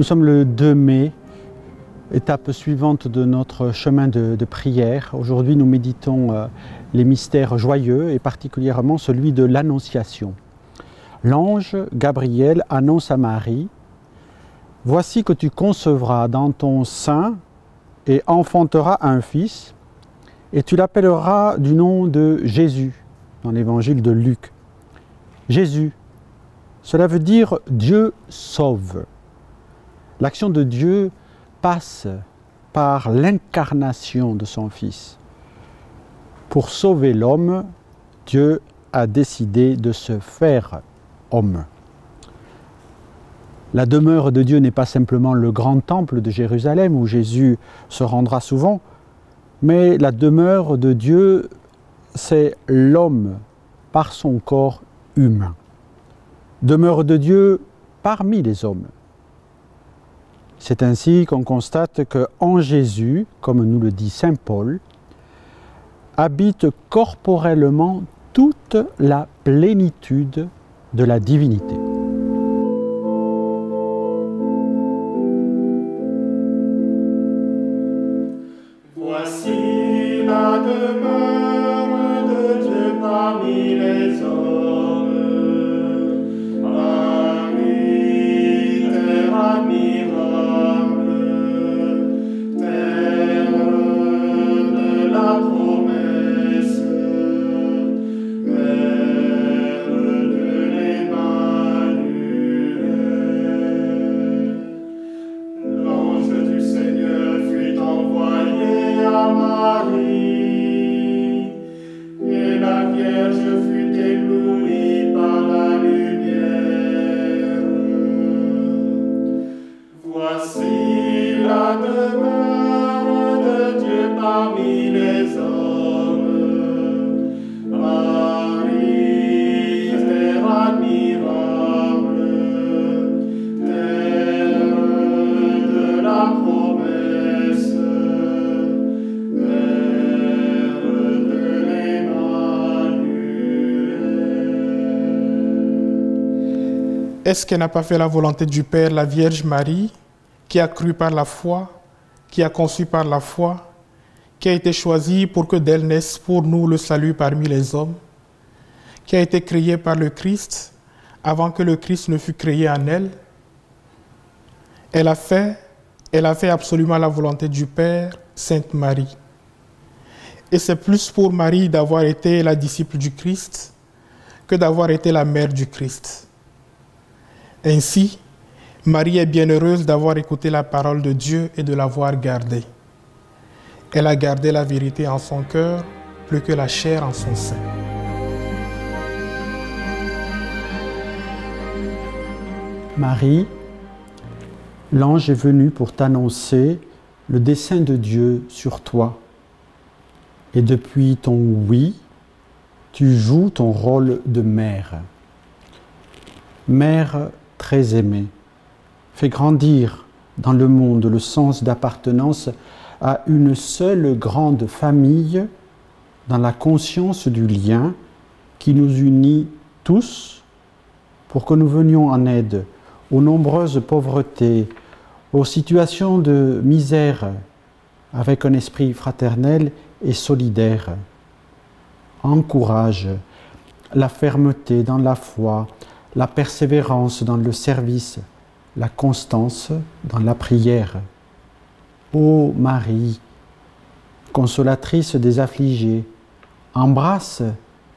Nous sommes le 2 mai, étape suivante de notre chemin de prière. Aujourd'hui, nous méditons les mystères joyeux et particulièrement celui de l'Annonciation. L'ange Gabriel annonce à Marie « Voici que tu concevras dans ton sein et enfanteras un fils, et tu l'appelleras du nom de Jésus » dans l'évangile de Luc. Jésus, cela veut dire Dieu sauve. L'action de Dieu passe par l'incarnation de son Fils. Pour sauver l'homme, Dieu a décidé de se faire homme. La demeure de Dieu n'est pas simplement le grand temple de Jérusalem où Jésus se rendra souvent, mais la demeure de Dieu, c'est l'homme par son corps humain. Demeure de Dieu parmi les hommes. C'est ainsi qu'on constate qu'en Jésus, comme nous le dit saint Paul, habite corporellement toute la plénitude de la divinité. Voici la demeure de Dieu parmi les hommes. Paris, terre admirable, terre de la promesse, mère de l'Emmanuel. L'ange du Seigneur fut envoyé à Marie, et la Vierge fut éblouie par la lumière. Voici la demeure de Dieu parmi les hommes. Marie, terre admirable, terre de la promesse, mère de l'Emmanuel. Est-ce qu'elle n'a pas fait la volonté du Père, la Vierge Marie, qui a cru par la foi, qui a conçu par la foi, qui a été choisie pour que d'elle naisse pour nous le salut parmi les hommes, qui a été créée par le Christ avant que le Christ ne fût créé en elle? Elle a fait absolument la volonté du Père, Sainte Marie. Et c'est plus pour Marie d'avoir été la disciple du Christ que d'avoir été la mère du Christ. Ainsi, Marie est bienheureuse d'avoir écouté la parole de Dieu et de l'avoir gardée. Elle a gardé la vérité en son cœur plus que la chair en son sein. Marie, l'ange est venu pour t'annoncer le dessein de Dieu sur toi. Et depuis ton oui, tu joues ton rôle de mère. Mère très aimée, fais grandir dans le monde le sens d'appartenance à une seule grande famille dans la conscience du lien qui nous unit tous pour que nous venions en aide aux nombreuses pauvretés, aux situations de misère avec un esprit fraternel et solidaire. Encourage la fermeté dans la foi, la persévérance dans le service, la constance dans la prière. Ô Marie, consolatrice des affligés, embrasse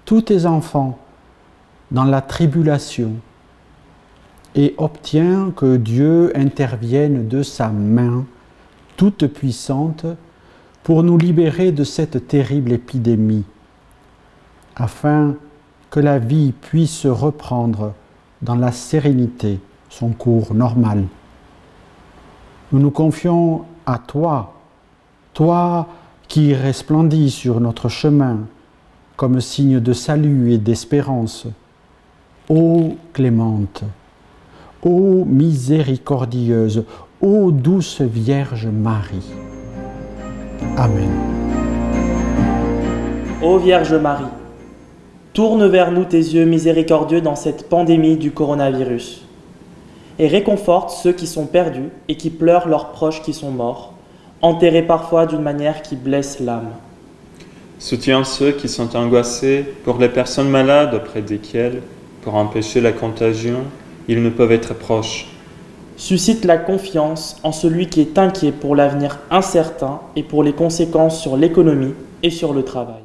tous tes enfants dans la tribulation et obtiens que Dieu intervienne de sa main toute puissante pour nous libérer de cette terrible épidémie, afin que la vie puisse reprendre dans la sérénité son cours normal. Nous nous confions à toi, toi qui resplendis sur notre chemin comme signe de salut et d'espérance. Ô clémente, ô miséricordieuse, ô douce Vierge Marie. Amen. Ô Vierge Marie, tourne vers nous tes yeux miséricordieux dans cette pandémie du coronavirus. et réconforte ceux qui sont perdus et qui pleurent leurs proches qui sont morts, enterrés parfois d'une manière qui blesse l'âme. Soutiens ceux qui sont angoissés pour les personnes malades auprès desquelles, pour empêcher la contagion, ils ne peuvent être proches. Suscite la confiance en celui qui est inquiet pour l'avenir incertain et pour les conséquences sur l'économie et sur le travail.